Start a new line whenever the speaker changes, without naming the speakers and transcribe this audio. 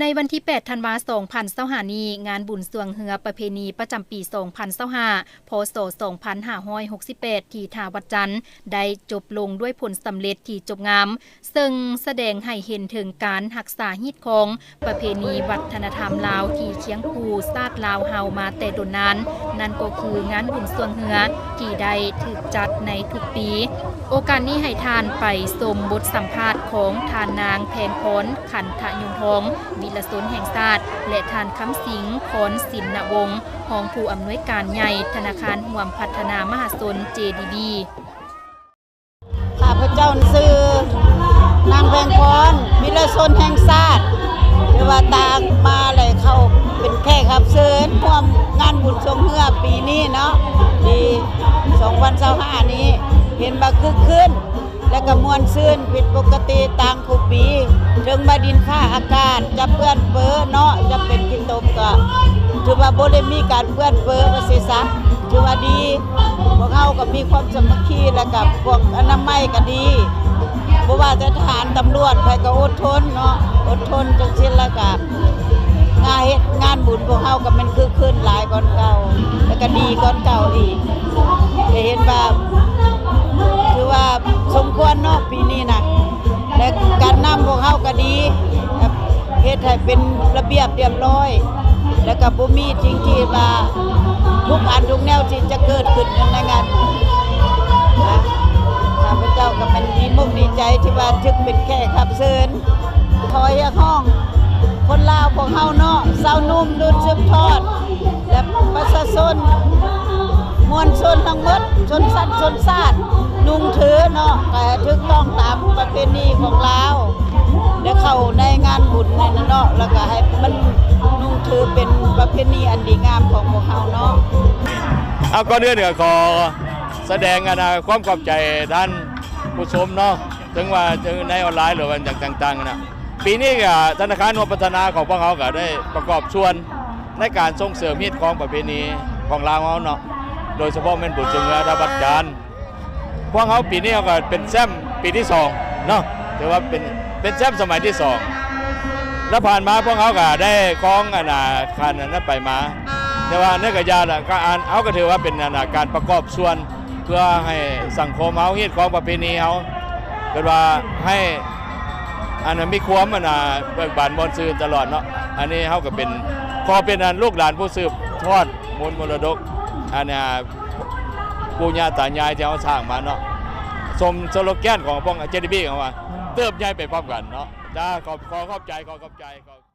ในวันที่ 8 ธันวาคม 2025 นี้งานบุญสวงเหือประเพณีประจำปี 2025 พศ 2568 ที่ท่าวัดจันทร์ได้จบลงด้วยผลสำเร็จที่จบงาม ซึ่งแสดงให้เห็นถึงการรักษาฮีตของประเพณีวัฒนธรรมลาวที่เคียงคู่ชาติลาวเฮามาแต่โดนนาน นั่นก็คืองานบุญสวงเหือที่ได้ถูกจัดในทุกปี โอกาสนี้ให้ทานไปชมบทสัมภาษณ์ของทานนางแพงพรขันธยุงทองวิลสนแห่งชาติและทานคำสิงพรสินนวงศ์รองผู้อำนวยการใหญ่ธนาคารห่วมพัฒนามหาชน JDB
ข้าพเจ้าชื่อนางแพงพรวิลสนแห่งชาติหรือว่าตางมาเลยเข้าเป็นแขกรับเชิญร่วมงานบุญสวงเหือปีนี้เนาะปี2025นี้เห็นว่าคึกคืนและก็ม่วนซื่นผิดปกติต่างทุกปีถึงมาดินฟ้าอากาศจะเปื้อนเปื้อเนาะจะเป็นขี้ตมก็ถือว่าบ่ได้มีการเปื้อนเปื้อว่าสิซะถือว่าดีพวกเฮาก็มีความสามัคคีแล้วก็พวกอนามัยก็ดีบ่ว่าจะทหารตำรวจไผก็อดทนเนาะอดทนจังซี่แล้วก็งานบุญพวกเฮาก็มันคือขึ้นหลายก่อนเก่าแล้วก็ดีก่อนเก่าอีกได้เห็นว่าคือว่าสมควรเนาะปีนี้นะและการนำพวกเฮาก็ดีเฮ็ดให้เป็นระเบียบเรียบร้อยแล้วก็บ่มีสิ่งที่ว่าทุกอันทุกแนวที่จะเกิดขึ้นในงานนะข้าพเจ้าก็เป็นดีมุกดีใจที่ว่าถึงเป็นแขกรับเชิญถอยห้องคนลาวพวกเฮาเนาะสาวนุ่มรุ่นสืบทอดและประชาชนมวลชนทั้งหมดชนชั้นชนชาตินุ่งถือเนาะแต่ถูกต้องตามประเพณีของลาวและเข้าในงานบุญนั่นเนาะแล้วก็ให้มันนุ่งถือเป็นประเพณีอันดีงามของพวกเฮาเนาะ
ก่อนอื่นก็ขอแสดงความขอบใจท่านผู้ชมเนาะถึงว่าในออนไลน์หรือว่าต่างๆนะปีนี้ก็ธนาคารห่วมพัฒนาของพวกเขาก็ได้ประกอบส่วนในการส่งเสริมฮีตของประเพณีของลาวเขาเนาะโดยเฉพาะเป็นบุญสวงเหือท่าวัดจันทร์พวกเขาปีนี้ก็เป็นแชมป์ปีที่2เนาะถือว่าเป็นแชมป์สมัยที่2แล้วผ่านมาพวกเขาก็ได้คล้องคันนั้นไปมาแต่ว่าเนื้อกระยาก็เขาก็ถือว่าเป็นการประกอบส่วนเพื่อให้สังคมเขาฮีตของประเพณีเขาเกิดว่าให้มีความเบิกบานมนต์ซื่นตลอดเนาะอันนี้เขาก็เป็นพอเป็นลูกหลานผู้สืบทอดมรดกปู่ย่าตายายที่เขาสร้างมาเนาะสมสโลแกนของพวกJDBเขาว่าเติบใหญ่ไปพร้อมกันเนาะจ้าขอบใจ